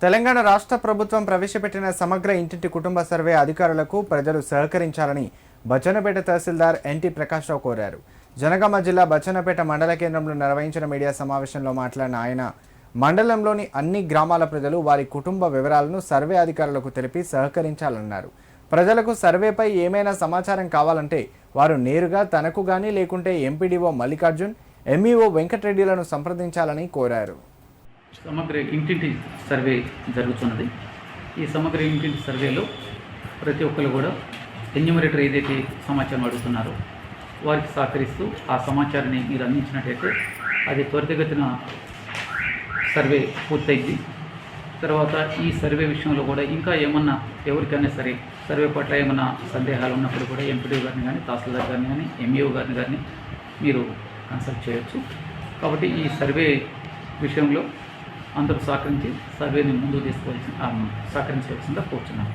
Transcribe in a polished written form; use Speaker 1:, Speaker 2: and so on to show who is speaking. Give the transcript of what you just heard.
Speaker 1: తెలంగాణ రాష్ట్ర ప్రభుత్వం ప్రవేశపెట్టిన సమగ్ర ఇంటింటి కుటుంబ సర్వే అధికారులకు ప్రజలు సహకరించాలని బచ్చన్నపేట తహసీల్దార్ ఎన్టీ ప్రకాశ్రావు కోరారు. జనగామ జిల్లా బచ్చన్నపేట మండల కేంద్రంలో నిర్వహించిన మీడియా సమావేశంలో మాట్లాడిన ఆయన మండలంలోని అన్ని గ్రామాల ప్రజలు వారి కుటుంబ వివరాలను సర్వే అధికారులకు తెలిపి సహకరించాలన్నారు. ప్రజలకు సర్వేపై ఏమైనా సమాచారం కావాలంటే వారు నేరుగా తనకు గానీ లేకుంటే ఎంపీడీఓ మల్లికార్జున్, ఎంఈఓ వెంకటరెడ్డిలను సంప్రదించాలని కోరారు.
Speaker 2: సమగ్ర ఇంటింటి సర్వే జరుగుతున్నది. ఈ సమగ్ర ఇంటింటి సర్వేలో ప్రతి ఒక్కరు కూడా ఎన్యూమరేటర్ ఏదైతే సమాచారం అడుగుతున్నారో వారికి సహకరిస్తూ ఆ సమాచారాన్ని మీరు అందించినట్టయితే అది త్వరితగతిన సర్వే పూర్తయింది. తర్వాత ఈ సర్వే విషయంలో కూడా ఇంకా ఏమన్నా ఎవరికైనా సరే సర్వే పట్ల ఏమన్నా సందేహాలు ఉన్నప్పుడు కూడా ఎంపీడీ గారిని కానీ, తహసీల్దార్ గారిని కానీ, ఎంఈఓ గారిని కానీ మీరు కన్సల్ట్ చేయొచ్చు. కాబట్టి ఈ సర్వే విషయంలో అందరూ సహకరించి సర్వేని ముందుకు సహకరించవలసిందిగా కోరుతున్నాను.